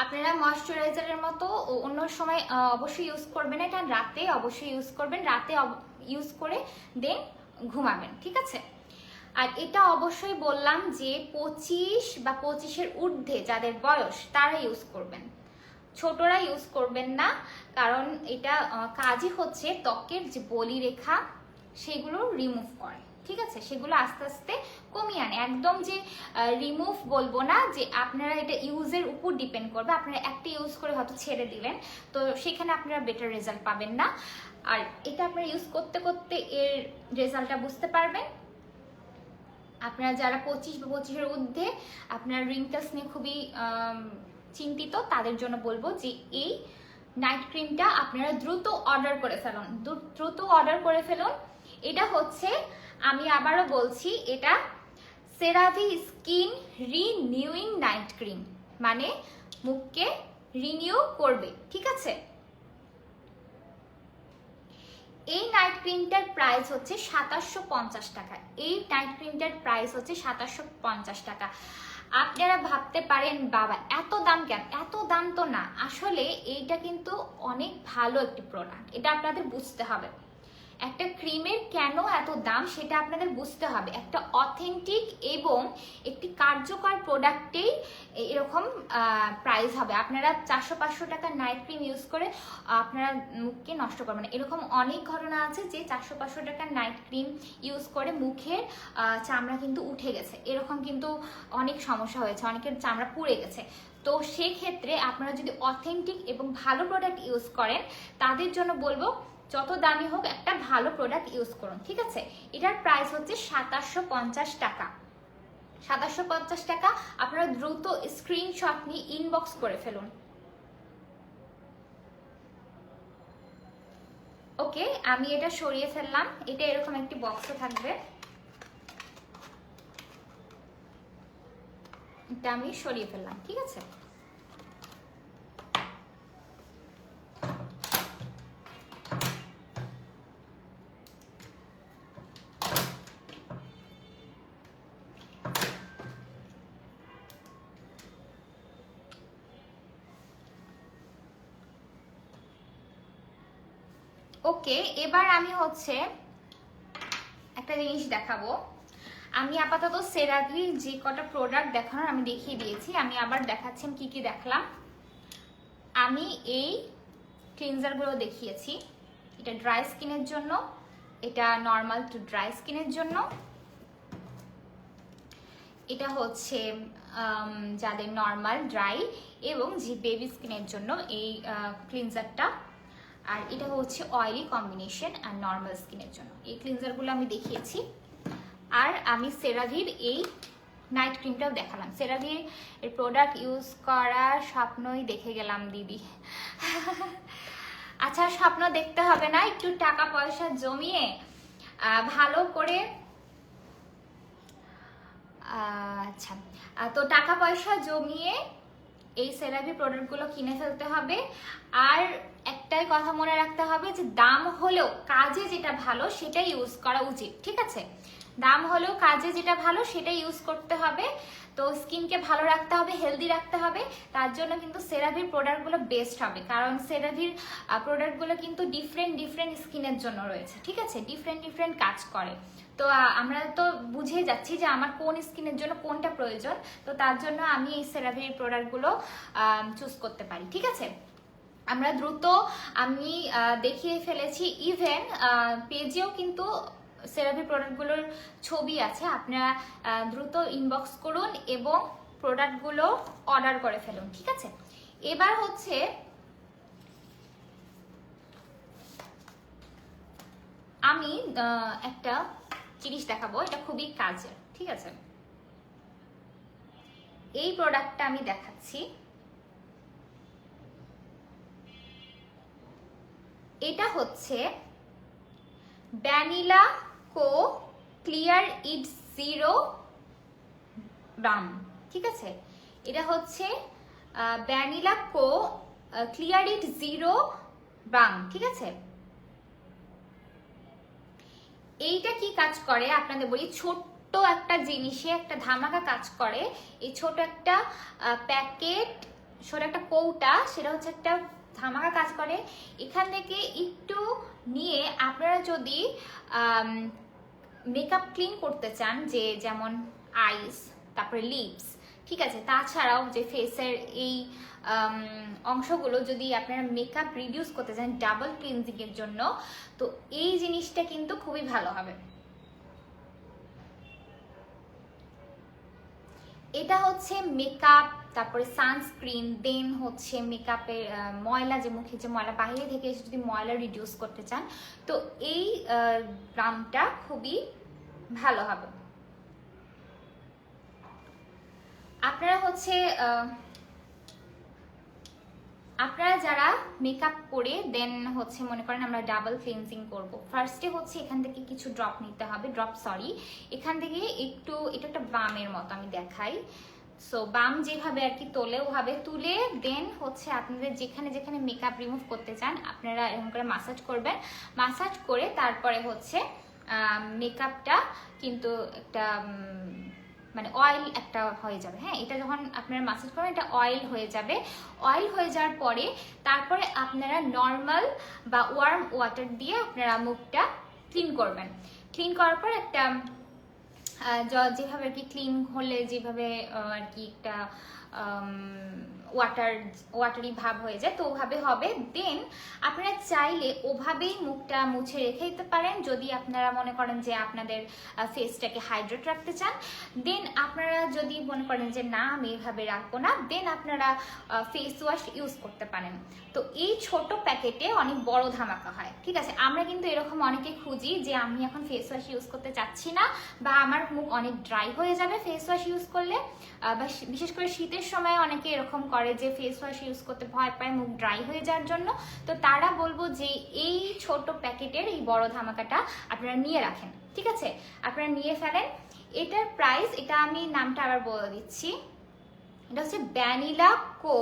S1: আপনারা ময়শ্চারাইজারের মতো অন্য সময় অবশ্যই ইউজ করবেন, এটা রাতে অবশ্যই ইউজ করবেন। রাতে ইউজ করে দেন ঘুমাবেন। ঠিক আছে, আর এটা অবশ্যই বললাম যে 25 বা 25-এর ঊর্ধ্বে যাদের বয়স তারা ইউজ করবেন, ছোটরা ইউজ করবেন না। কারণ এটা কাজই হচ্ছে ত্বকের যে বলিরেখা সেগুলো রিমুভ করে। ঠিক আছে, সেগুলো আস্তে আস্তে কমিয়ে আনে। একদম যে রিমুভ বলবো না, যে আপনারা এটা ইউজের উপর ডিপেন্ড করবে। আপনারা একটা ইউজ করে হয়তো ছেড়ে দিলেন, তো সেখানে আপনারা বেটার রেজাল্ট পাবেন না। আর এটা আপনারা ইউজ করতে করতে এর রেজাল্টটা বুঝতে পারবেন। আপনারা যারা 25 বা 25-এর ঊর্ধ্বে আপনার রিঙ্কেলস নিয়ে খুবই চিন্তিত, তাদের জন্য বলবো যে এই নাইট ক্রিমটা আপনারা দ্রুত অর্ডার করে ফেলুন, দ্রুত অর্ডার করে ফেলুন। এটা হচ্ছে, আমি আবারও বলছি, এটা সেরাভি স্কিন রিনিউইং নাইট ক্রিম, মানে মুখকে রিনিউ করবে। ঠিক আছে, এই নাইট ক্রিমটার প্রাইস হচ্ছে 2750 টাকা। এই নাইট ক্রিমটার প্রাইস হচ্ছে 2750 টাকা। আপনারা ভাবতে পারেন বাবা এত দাম কেন? এত দাম তো না, আসলে এইটা কিন্তু অনেক ভালো একটি প্রোডাক্ট। এটা আপনাদের বুঝতে হবে, একটা ক্রিমের কেন এত দাম সেটা আপনাদের বুঝতে হবে। একটা অথেন্টিক এবং একটি কার্যকর প্রোডাক্টেই এরকম প্রাইস হবে। আপনারা 400-500 টাকার নাইট ক্রিম ইউজ করে আপনারা মুখকে নষ্ট করবেন। এরকম অনেক ঘটনা আছে যে 400-500 টাকার নাইট ক্রিম ইউজ করে মুখের চামড়া কিন্তু উঠে গেছে, এরকম কিন্তু অনেক সমস্যা হয়েছে, অনেকের চামড়া পুড়ে গেছে। তো সেক্ষেত্রে আপনারা যদি অথেন্টিক এবং ভালো প্রোডাক্ট ইউজ করেন তাদের জন্য বলবো যত দামি হোক একটা ভালো প্রোডাক্ট ইউজ করুন, ঠিক আছে। এটার প্রাইস হচ্ছে 2750 টাকা। 2750 টাকা। আপনারা দ্রুত স্ক্রিনশট নিয়ে ইনবক্স করে ফেলুন। ওকে, আমি এটা সরিয়ে ফেললাম। এটা এরকম একটি বক্সে থাকবে, এটা আমি সরিয়ে ফেললাম, ঠিক আছে। ওকে, এবার আমি হচ্ছে একটা জিনিস দেখাবো। আমি আপাতত সেরাভির যে কটা প্রোডাক্ট দেখানোর আমি দেখিয়ে দিয়েছি, আমি আবার দেখাচ্ছি কি কি দেখলাম। আমি এই ক্লিনজারগুলো দেখিয়েছি, এটা ড্রাই স্কিনের জন্য, এটা নর্মাল টু ড্রাই স্কিনের জন্য, এটা হচ্ছে যাদের নর্মাল ড্রাই এবং যে বেবি স্কিনের জন্য এই ক্লিনজারটা, আর এটা হচ্ছে অয়েলি কম্বিনেশন আর নর্মাল স্কিনের জন্য। এই ক্লিনজারগুলো আমি দেখিয়েছি। আর আমি সেরাভির এই নাইট ক্রিমটাও দেখালাম। সেরাভির এর প্রোডাক্ট ইউজ করার স্বপ্নই দেখে গেলাম দিদি। আচ্ছা, স্বপ্ন দেখতে হবে না, একটু টাকা পয়সা জমিয়ে ভালো করে, আচ্ছা তো টাকা পয়সা জমিয়ে এই সেরাভি প্রোডাক্টগুলো কিনে ফেলতে হবে। আর একটাই কথা মনে রাখতে হবে যে দাম হলেও কাজে যেটা ভালো সেটাই ইউজ করা উচিত, ঠিক আছে। দাম হলেও কাজে যেটা ভালো সেটাই ইউজ করতে হবে। তো স্কিনকে ভালো রাখতে হবে, হেলদি রাখতে হবে, তার জন্য কিন্তু সেরাভির প্রোডাক্টগুলো বেস্ট হবে। কারণ সেরাভির প্রোডাক্টগুলো কিন্তু ডিফারেন্ট স্কিনের জন্য রয়েছে, ঠিক আছে, ডিফারেন্ট কাজ করে। তো আমরা তো বুঝে যাচ্ছি যে আমার কোন স্কিনের জন্য কোনটা প্রয়োজন, তো তার জন্য আমি এই সেরাভির প্রোডাক্টগুলো চুজ করতে পারি, ঠিক আছে। আমরা দ্রুত আমি দেখিয়ে ফেলেছি, ইভেন পেজেও কিন্তু সেরাভি প্রোডাক্টগুলোর ছবি আছে। আপনারা দ্রুত ইনবক্স করুন এবং প্রোডাক্টগুলো অর্ডার করে ফেলুন, ঠিক আছে। এবার হচ্ছে আমি একটা জিনিস দেখাবো, এটা খুবই কাজের, ঠিক আছে। এই প্রোডাক্টটা আমি দেখাচ্ছি, এটা হচ্ছে ভ্যানিলা কো ক্লিয়ার ইট জিরো বাম, ঠিক আছে। এটা হচ্ছে ভ্যানিলা কো ক্লিয়ার ইট জিরো বাম, ঠিক আছে। এইটা কি কাজ করে আপনাদের বলি, ছোট্ট একটা জিনিসে একটা ধামাকা কাজ করে। এই ছোট একটা প্যাকেট, ছোট একটা কৌটা, সেটা হচ্ছে একটা ধামাকা কাজ করে। এখান থেকে একটু নিয়ে আপনারা যদি মেকআপ ক্লিন করতে চান, যে যেমন আইস, তারপরে লিপস, ঠিক আছে, তাছাড়াও যে ফেসের এই অংশগুলো যদি আপনারা মেকআপ রিডিউস করতে চান ডাবল ক্লিনজিং এর জন্য, তো এই জিনিসটা কিন্তু খুবই ভালো হবে। এটা হচ্ছে মেকআপ, তারপরে সানস্ক্রিন, দেন হচ্ছে মেকআপের ময়লা, যে মুখে যে ময়লা বাইরে থেকে এসে যদি ময়লা রিডিউস করতে চান, তো এই বামটা খুবই ভালো হবে। আপনারা হচ্ছে আপনারা যারা মেকআপ করে দেন হচ্ছে মনে করেন আমরা ডাবল ক্লিনজিং করব, ফার্স্টে হচ্ছে এখান থেকে কিছু ড্রপ নিতে হবে, এখান থেকে একটু, এটা একটা বামের মতো আমি দেখাই। সো বাম যেভাবে আর কি তোলে ওভাবে তুলে দেন হচ্ছে আপনাদের যেখানে যেখানে মেকআপ রিমুভ করতে চান আপনারা এরকম করে মাসাজ করবেন। মাসাজ করে তারপরে হচ্ছে মেকআপটা কিন্তু একটা মানে অয়েল একটা হয়ে যাবে, হ্যাঁ। এটা যখন আপনারা মাসাজ করবেন এটা অয়েল হয়ে যাবে। অয়েল হয়ে যাওয়ার পরে তারপরে আপনারা নর্মাল বা ওয়ার্ম ওয়াটার দিয়ে আপনারা মুখটা ক্লিন করবেন। ক্লিন করার পর একটা যেভাবে আর কি ক্লিন হলে যেভাবে আর কি একটা ওয়াটারি ভাব হয়ে যায়, তো ওভাবে হবে। দেন আপনারা চাইলে ওভাবেই মুখটা মুছে রেখে দিতে পারেন যদি আপনারা মনে করেন যে আপনাদের ফেসটাকে হাইড্রেট রাখতে চান। দেন আপনারা যদি মনে করেন যে না আমি এভাবে রাখবো না, দেন আপনারা ফেস ওয়াশ ইউজ করতে পারেন। তো এই ছোট প্যাকেটে অনেক বড় ধামাকা হয়, ঠিক আছে। আমরা কিন্তু এরকম অনেকে খুঁজি যে আমি এখন ফেস ওয়াশ ইউজ করতে চাচ্ছি না, বা আমার মুখ অনেক ড্রাই হয়ে যাবে ফেস ওয়াশ ইউজ করলে, বা বিশেষ করে শীতের সময় অনেকে এরকম করে যে ফেস ওয়াশ ইউজ করতে ভয় পায় মুখ ড্রাই হয়ে যাওয়ার জন্য। তো তারা বলবো যে এই ছোট প্যাকেটের এই বড় ধামাকাটা আপনারা নিয়ে রাখেন, ঠিক আছে, আপনারা নিয়ে ফেলেন। এটার প্রাইস, এটা আমি নামটা আবার বলে দিচ্ছি, এটা হচ্ছে vanilla co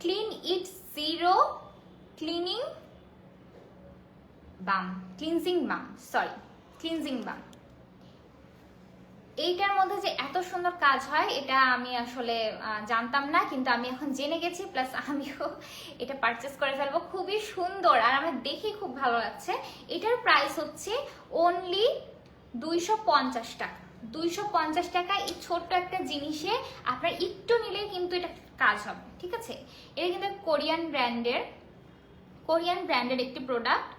S1: clean it zero cleaning বাম, ক্লিনজিং বাম, সরি ক্লিনজিং বাম। এইটার মধ্যে যে এত সুন্দর কাজ হয় এটা আমি আসলে জানতাম না, কিন্তু আমি এখন জেনে গেছি, প্লাস আমিও এটা পারচেস করে ফেলবো। খুবই সুন্দর আর আমার দেখে খুব ভালো লাগছে। এটার প্রাইস হচ্ছে অনলি 250 টাকা। 250 টাকা এই ছোট্ট একটা জিনিসে আপনার একটু নিলেই কিন্তু এটা কাজ হবে, ঠিক আছে। এটা কিন্তু কোরিয়ান ব্র্যান্ডের একটি প্রোডাক্ট।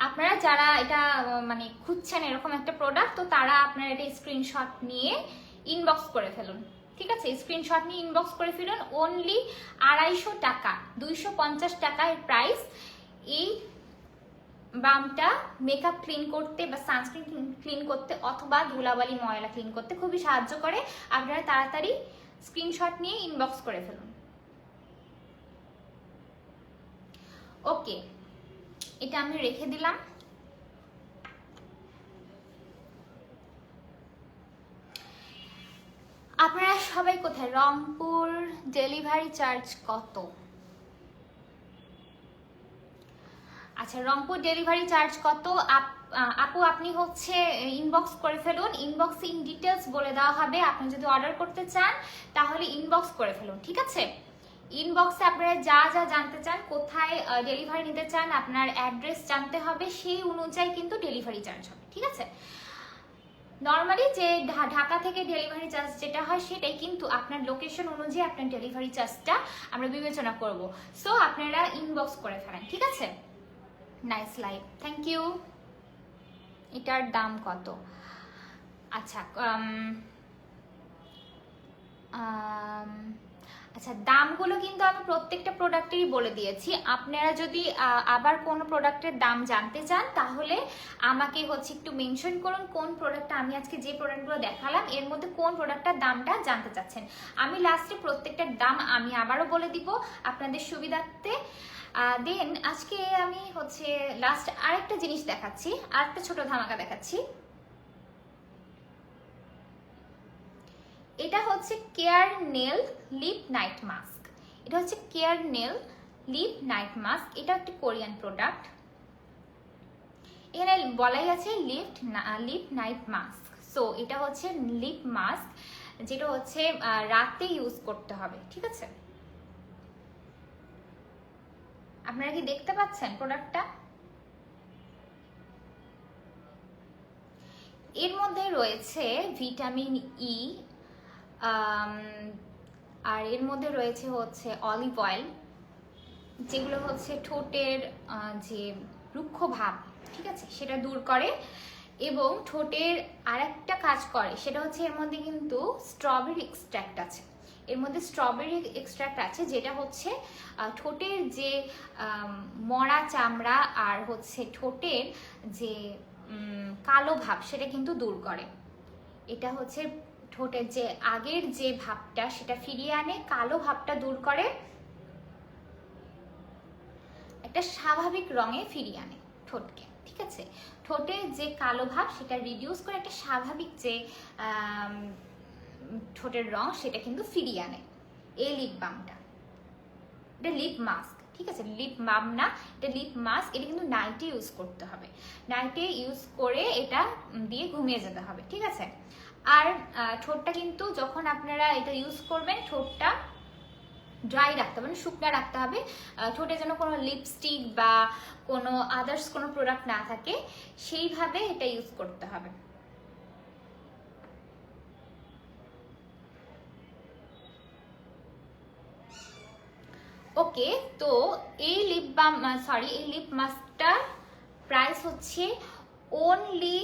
S1: আপনারা যারা এটা মানে খুঁজছেন এরকম একটা প্রোডাক্ট, তো তারা আপনারা এটা স্ক্রিনশট নিয়ে ইনবক্স করে ফেলুন, ঠিক আছে। স্ক্রিনশট নিয়ে ইনবক্স করে ফেলুন। অনলি 250 টাকা, 250 টাকার প্রাইস। এই বামটা মেকআপ ক্লিন করতে বা সানস্ক্রিন ক্লিন করতে অথবা ধুলাবালি ময়লা ক্লিন করতে খুবই সাহায্য করে। আপনারা তাড়াতাড়ি স্ক্রিনশট নিয়ে ইনবক্স করে ফেলুন। ওকে, এটা আমি রেখে দিলাম। আপনারা সবাই কোথায়? রংপুর ডেলিভারি চার্জ কত? আচ্ছা, রংপুর ডেলিভারি চার্জ কত? আপু আপনি হচ্ছে ইনবক্স করে ফেলুন, ইনবক্সে ইন ডিটেলস বলে দেওয়া হবে। আপনি যদি অর্ডার করতে চান তাহলে ইনবক্স করে ফেলুন, ঠিক আছে। ইনবক্সে আপনারা যা যা জানতে চান, কোথায় ডেলিভারি নিতে চান, আপনার অ্যাড্রেস জানতে হবে, সেই অনুযায়ী কিন্তু ডেলিভারি চার্জ হবে, ঠিক আছে। নর্মালি যে ঢাকা থেকে ডেলিভারি চার্জ যেটা হয় সেটাই, কিন্তু আপনার লোকেশন অনুযায়ী আপনার ডেলিভারি চার্জটা আমরা বিবেচনা করব। সো আপনারা ইনবক্স করে ফেলেন, ঠিক আছে। Nice live, thank you. এটার দাম কত? আচ্ছা আচ্ছা, দামগুলো কিন্তু আমি প্রত্যেকটা প্রোডাক্টেরই বলে দিয়েছি। আপনারা যদি আবার কোনো প্রোডাক্টের দাম জানতে চান তাহলে আমাকে হচ্ছে একটু মেনশন করুন কোন প্রোডাক্টটা, আমি আজকে যে প্রোডাক্টগুলো দেখালাম এর মধ্যে কোন প্রোডাক্টটার দামটা জানতে চাচ্ছেন। আমি লাস্টে প্রত্যেকটার দাম আমি আবারও বলে দিব আপনাদের সুবিধার্থে। দেন আজকে আমি হচ্ছে লাস্ট আরেকটা জিনিস দেখাচ্ছি, আরেকটা ছোট ধামাকা দেখাচ্ছি। এটা হচ্ছে care nail lip night mask. এটা হচ্ছে care nail lip night mask. এটা একটা কোরিয়ান প্রোডাক্ট। এখানে বলাই আছে লিপ নাইট মাস্ক। সো এটা হচ্ছে লিপ মাস্ক, যেটা হচ্ছে রাতে ইউজ করতে হবে, ঠিক আছে। আপনারা কি দেখতে পাচ্ছেন প্রোডাক্টটা? এর মধ্যে রয়েছে ভিটামিন ই, আর এর মধ্যে রয়েছে হচ্ছে অলিভ অয়েল, যেগুলো হচ্ছে ঠোঁটের যে রুক্ষ ভাব, ঠিক আছে, সেটা দূর করে। এবং ঠোঁটের আরেকটা কাজ করে, সেটা হচ্ছে এর মধ্যে কিন্তু স্ট্রবেরি এক্সট্র্যাক্ট আছে। এর মধ্যে স্ট্রবেরি এক্সট্র্যাক্ট আছে, যেটা হচ্ছে ঠোঁটের যে মরা চামড়া আর হচ্ছে ঠোঁটের যে কালো ভাব সেটা কিন্তু দূর করে। এটা হচ্ছে ঠোঁটের যে আগের যে ভাবটা সেটা ফিরিয়ে আনে, কালো ভাবটা দূর করে, একটা স্বাভাবিক রঙে ফিরিয়ে আনে ঠোঁটকে, ঠিক আছে। ঠোঁটের যে কালো ভাব সেটা রিডিউস করে একটা স্বাভাবিক যে ঠোঁটের রং সেটা কিন্তু ফিরিয়ে আনে এই লিপ বামটা। এটা লিপ মাস্ক, ঠিক আছে, লিপ বাম না, এটা লিপ মাস্ক। এটা কিন্তু নাইটে ইউজ করতে হবে, নাইটে ইউজ করে এটা দিয়ে ঘুমিয়ে যেতে হবে, ঠিক আছে। আর ঠোঁটটা কিন্তু যখন আপনারা এটা ইউজ করবেন ঠোঁটটা ড্রাই রাখতে হবে, মানে শুকনা রাখতে হবে। ঠোঁটে যেন কোনো লিপস্টিক বা কোনো আদার্স কোনো প্রোডাক্ট না থাকে, সেইভাবে এটা ইউজ করতে হবে। ওকে, তো এই লিপ বাম সরি এই লিপ মাস্কটার প্রাইস হচ্ছে অনলি,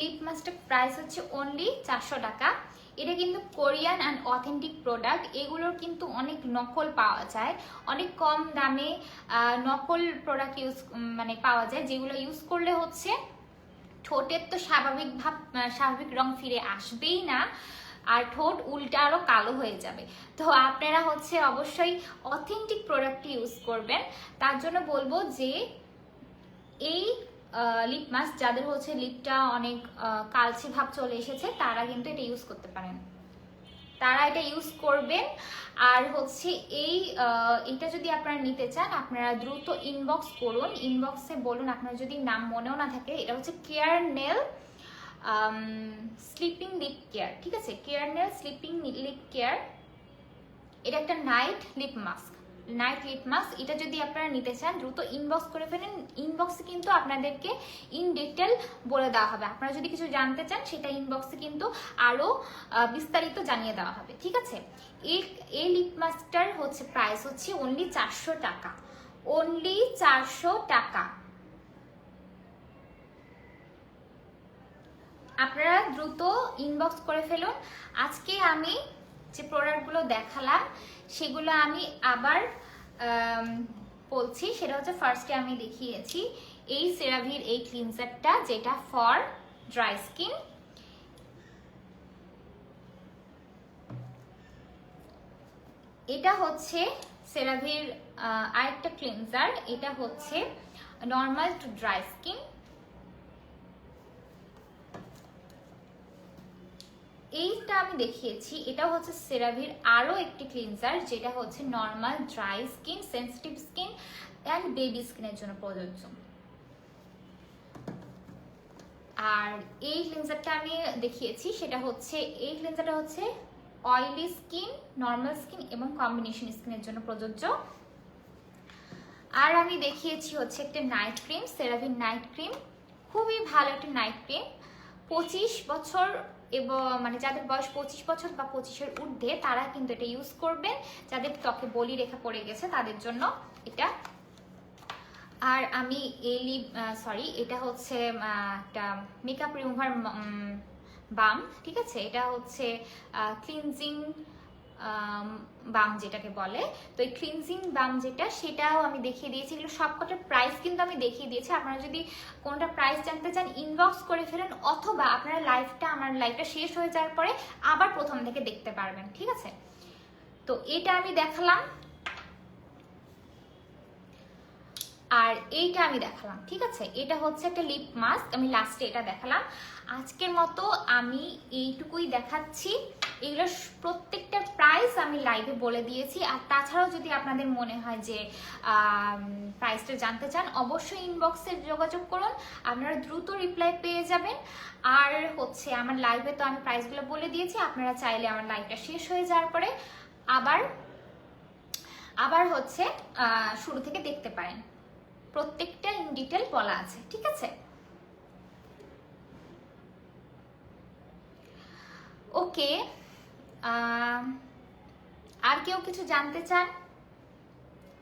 S1: লিপ মাস্কটার প্রাইস হচ্ছে অনলি 400 টাকা। এটা কিন্তু কোরিয়ান অ্যান্ড অথেন্টিক প্রোডাক্ট। এগুলোর কিন্তু অনেক নকল পাওয়া যায়, অনেক কম দামে নকল প্রোডাক্ট মানে পাওয়া যায়, যেগুলো ইউজ করলে হচ্ছে ঠোঁটের তো স্বাভাবিক রং ফিরে আসবেই না, আর ঠোঁট উল্টা আরো কালো হয়ে যাবে। তো আপনারা হচ্ছে অবশ্যই অথেন্টিক প্রোডাক্ট ইউজ করবেন। তার জন্য বলবো যে এই লিপ মাস্ক যাদের হচ্ছে লিপটা অনেক কালচে ভাব চলে এসেছে, তারা কিন্তু এটা ইউজ করতে পারেন, তারা এটা ইউজ করবেন। আর হচ্ছে এটা যদি আপনারা নিতে চান, আপনারা দ্রুত ইনবক্স করুন, ইনবক্সে বলুন আপনার যদি নাম মনেও না থাকে। এটা হচ্ছে care nail sleeping lip care, ঠিক আছে, care nail sleeping lip care. এটা একটা নাইট লিপ মাস্ক, এটা যদি আপনারা নিতে চান দ্রুত ইনবক্স করে ফেলেন। ইনবক্সে কিন্তু আপনাদেরকে ইন ডিটেল বলে দেওয়া হবে। আপনারা যদি কিছু জানতে চান সেটা ইনবক্সে কিন্তু আরো বিস্তারিত জানিয়ে দেওয়া হবে, ঠিক আছে। এই লিপ মাস্কটার হচ্ছে প্রাইস হচ্ছে অনলি 400 টাকা, অনলি 400 টাকা। আপনারা দ্রুত ইনবক্স করে ফেলুন। আজকে আমি যে প্রোডাক্টগুলো দেখালাম সেগুলো আমি আবার বলছি। সেটা হচ্ছে ফার্স্টে আমি দেখিয়েছি এই সেরাভির এই ক্লিনজারটা, যেটা ফর ড্রাই স্কিন। এটা হচ্ছে সেরাভির আরেকটা ক্লিনজার, এটা হচ্ছে নর্মাল টু ড্রাই স্কিন। এইটা আমি দেখিয়েছি, এটা হচ্ছে সেরাভির আরো একটি ক্লিনজার, যেটা হচ্ছে normal dry skin, sensitive skin and baby স্কিনের জন্য প্রযোজ্য। আর এই ক্লিনজারটা আমি দেখিয়েছি, সেটা হচ্ছে এই ক্লিনজারটা হচ্ছে অয়েলি স্কিন, নর্মাল স্কিন এবং কম্বিনেশন স্কিনের জন্য প্রযোজ্য। আর আমি দেখিয়েছি হচ্ছে একটা নাইট ক্রিম, সেরাভির নাইট ক্রিম, খুবই ভালো একটা নাইট ক্রিম। 25 বছর এবং মানে যাদের বয়স 25 বছর বা 25-এর ঊর্ধ্বে তারা কিন্তু এটা ইউজ করবেন, যাদের ত্বকে বলি রেখা পড়ে গেছে তাদের জন্য এটা। আর আমি এটা হচ্ছে একটা মেকআপ রিমুভার বাম, ঠিক আছে। এটা হচ্ছে ক্লিনজিং বাম যেটাকে বলে। তো এই ক্লিনজিং বাম যেটা, সেটাও আমি দেখিয়ে দিয়েছি। এগুলো সবকটার প্রাইস কিন্তু আমি দেখিয়ে দিয়েছি। আপনারা যদি কোনটা প্রাইস জানতে চান ইনবক্স করে ফেলেন, অথবা আপনারা আমার লাইভটা শেষ হয়ে যাওয়ার পরে আবার প্রথম থেকে দেখতে পারবেন, ঠিক আছে। তো এটা আমি দেখালাম, আর এইটা আমি দেখালাম, ঠিক আছে। এটা হচ্ছে একটা লিপ মাস্ক, আমি লাস্টে এটা দেখালাম। আজকের মতো আমি এইটুকুই দেখাচ্ছি। এগুলোর প্রত্যেকটার প্রাইস আমি লাইভে বলে দিয়েছি। আর তাছাড়াও যদি আপনাদের মনে হয় যে প্রাইসটা জানতে চান, অবশ্যই ইনবক্সে যোগাযোগ করুন, আপনারা দ্রুত রিপ্লাই পেয়ে যাবেন। আর হচ্ছে আমার লাইভে তো আমি প্রাইসগুলো বলে দিয়েছি, আপনারা চাইলে আমার লাইভটা শেষ হয়ে যাওয়ার পরে আবার হচ্ছে শুরু থেকে দেখতে পারেন, প্রত্যেকটা ইন ডিটেল বলা আছে, ঠিক আছে। ওকে, আর কেউ কিছু জানতে চান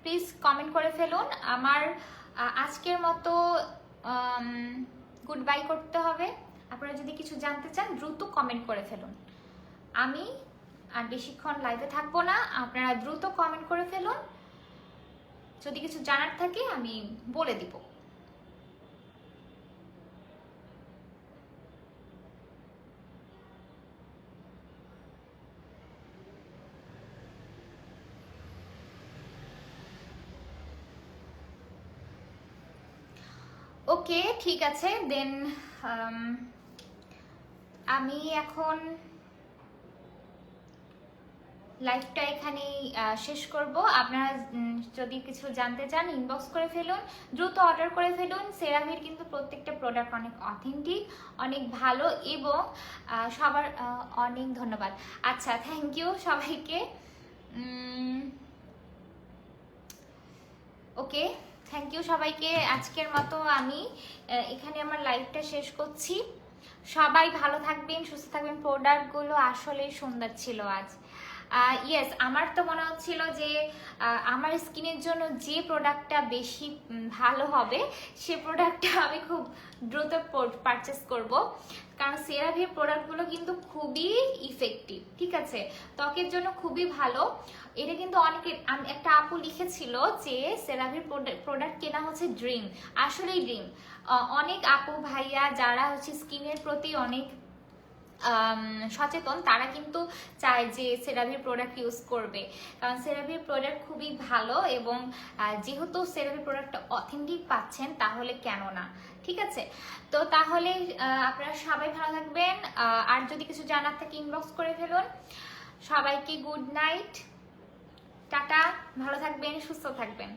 S1: প্লিজ কমেন্ট করে ফেলুন। আমার আজকের মতো গুড বাই করতে হবে। আপনারা যদি কিছু জানতে চান দ্রুত কমেন্ট করে ফেলুন। আমি আর বেশিক্ষণ লাইভে থাকবো না, আপনারা দ্রুত কমেন্ট করে ফেলুন। যদি কিছু জানার থাকে আমি বলে দিব। ওকে, ঠিক আছে। দেন আমি এখন লাইভটা এখানেই শেষ করব। আপনারা যদি কিছু জানতে চান ইনবক্স করে ফেলুন, দ্রুত অর্ডার করে ফেলুন। সেরাভির কিন্তু প্রত্যেকটা প্রোডাক্ট অনেক অথেন্টিক, অনেক ভালো, এবং সবার অনেক ধন্যবাদ। আচ্ছা, থ্যাংক ইউ সবাইকে। ওকে, থ্যাংক ইউ সবাইকে। আজকের মতো আমি এখানে আমার লাইভটা শেষ করছি। সবাই ভালো থাকবেন, সুস্থ থাকবেন। প্রোডাক্টগুলো আসলে সুন্দর ছিল আজ। ইয়েস, আমার তো মনে হচ্ছিল যে আমার স্কিনের জন্য যে প্রোডাক্টটা বেশি ভালো হবে সে প্রোডাক্টটা আমি খুব দ্রুত পারচেস করব, কারণ সেরাভির প্রোডাক্টগুলো কিন্তু খুবই ইফেক্টিভ, ঠিক আছে, ত্বকের জন্য খুবই ভালো। এটা কিন্তু অনেকে, একটা আপু লিখেছিল যে সেরাভির প্রোডাক্ট কেনা হচ্ছে ড্রিম, আসলেই ড্রিম। অনেক আপু ভাইয়া যারা হচ্ছে স্কিনের প্রতি অনেক সচেতন, তারা কিন্তু চায় যে সেরাভির প্রোডাক্ট ইউজ করবে, কারণ সেরাভির প্রোডাক্ট খুবই ভালো, এবং যেহেতু সেরাভির প্রোডাক্টটা অথেন্টিক পাচ্ছেন তাহলে কেন না, ঠিক আছে। তো তাহলে আপনারা সবাই ভালো থাকবেন, আর যদি কিছু জানার থাকে ইনবক্স করে ফেলুন। সবাইকে গুড নাইট, টাটা, ভালো থাকবেন, সুস্থ থাকবেন।